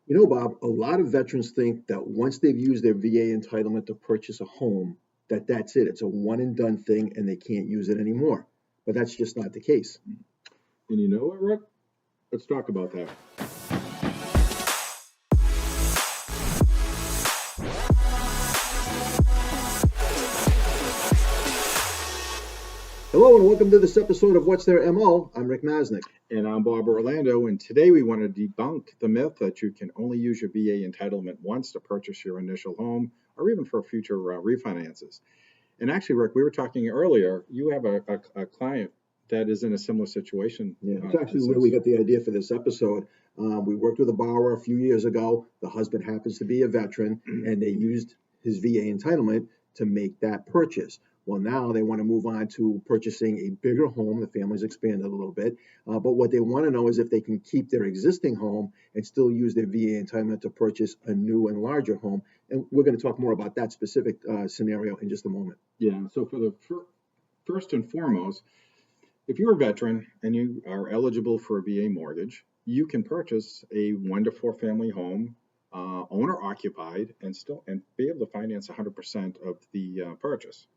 You know, Bob, a lot of veterans think that once they've used their VA entitlement to purchase a home, that that's it. It's a one and done thing and they can't use it anymore. But that's just not the case. And you know what, Rick? Let's talk about that. Hello and welcome to this episode of What's Their MO. I'm Rick Masnick. And I'm Bob Orlando, and today we want to debunk the myth that you can only use your VA entitlement once to purchase your initial home or even for future refinances. And actually, Rick, we were talking earlier, you have a client that is in a similar situation. Yeah, it's actually where we got the idea for this episode. We worked with a borrower a few years ago. The husband happens to be a veteran, and they used his VA entitlement to make that purchase. Well, now they want to move on to purchasing a bigger home. The family's expanded a little bit. But what they want to know is if they can keep their existing home and still use their VA entitlement to purchase a new and larger home. And we're going to talk more about that specific scenario in just a moment. Yeah, so for the first and foremost, if you're a veteran and you are eligible for a VA mortgage, you can purchase a 1 to 4 family home, owner occupied, and be able to finance 100% of the purchase.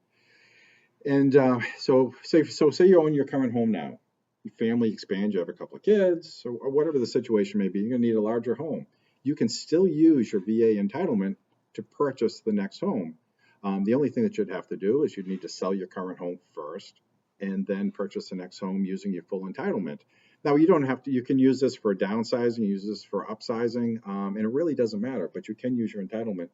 And so say you own your current home now. Your family expands, you have a couple of kids, or whatever the situation may be, you're going to need a larger home. You can still use your VA entitlement to purchase the next home. The only thing that you'd have to do is you'd need to sell your current home first and then purchase the next home using your full entitlement. Now, you don't have to, you can use this for downsizing, use this for upsizing, and it really doesn't matter, but you can use your entitlement,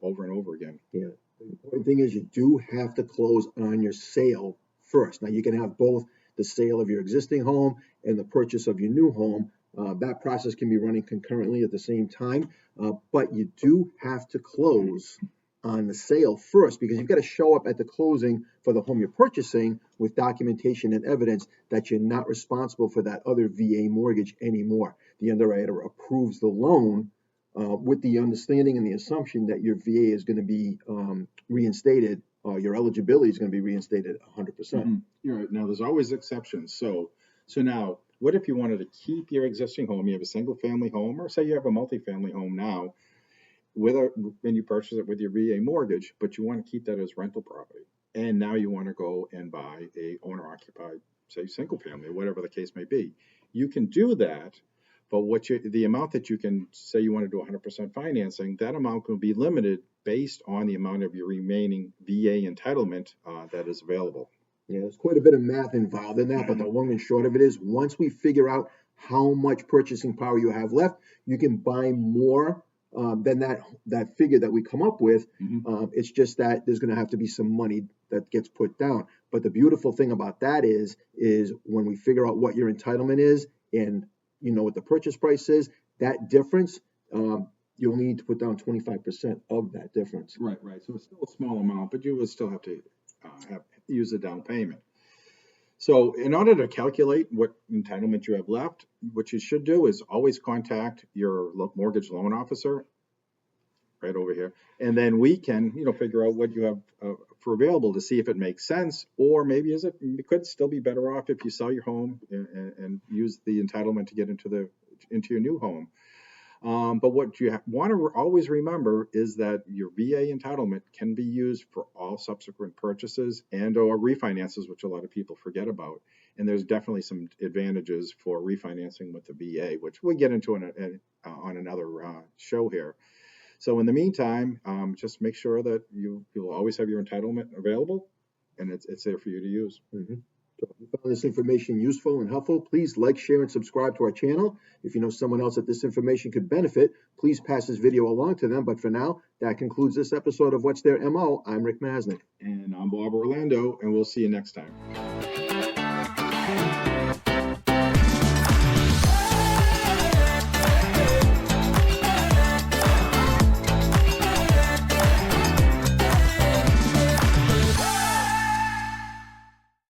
over and over again. Yeah. The important thing is you do have to close on your sale first. Now, you can have both the sale of your existing home and the purchase of your new home. That process can be running concurrently at the same time, but you do have to close on the sale first because you've got to show up at the closing for the home you're purchasing with documentation and evidence that you're not responsible for that other VA mortgage anymore. The underwriter approves the loan with the understanding and the assumption that your VA is going to be reinstated, your eligibility is going to be reinstated 100%. Mm-hmm. You're right. Now, there's always exceptions. So now, what if you wanted to keep your existing home? You have a single family home, or say you have a multifamily home now, and you purchase it with your VA mortgage, but you want to keep that as rental property. And now you want to go and buy a owner-occupied, say, single family, or whatever the case may be. You can do that. But the amount that you can say you want to do 100% financing, that amount will be limited based on the amount of your remaining VA entitlement that is available. Yeah, there's quite a bit of math involved in that, but the long and short of it is once we figure out how much purchasing power you have left, you can buy more than that figure that we come up with. Mm-hmm. It's just that there's going to have to be some money that gets put down. But the beautiful thing about that is when we figure out what your entitlement is and you know what the purchase price is, that difference, you only need to put down 25% of that difference. Right. So it's still a small amount, but you would still have to use a down payment. So in order to calculate what entitlement you have left, what you should do is always contact your mortgage loan officer right over here. And then we can, figure out what you have for available to see if it makes sense, or maybe it could still be better off if you sell your home and use the entitlement to get into your new home. But what you want to always remember is that your VA entitlement can be used for all subsequent purchases and or refinances, which a lot of people forget about. And there's definitely some advantages for refinancing with the VA, which we'll get into on another show here. So in the meantime, just make sure that you'll always have your entitlement available, and it's there for you to use. Mm-hmm. So if you found this information useful and helpful, please like, share, and subscribe to our channel. If you know someone else that this information could benefit, please pass this video along to them. But for now, that concludes this episode of What's Their MO. I'm Rick Masnick. And I'm Bob Orlando, and we'll see you next time.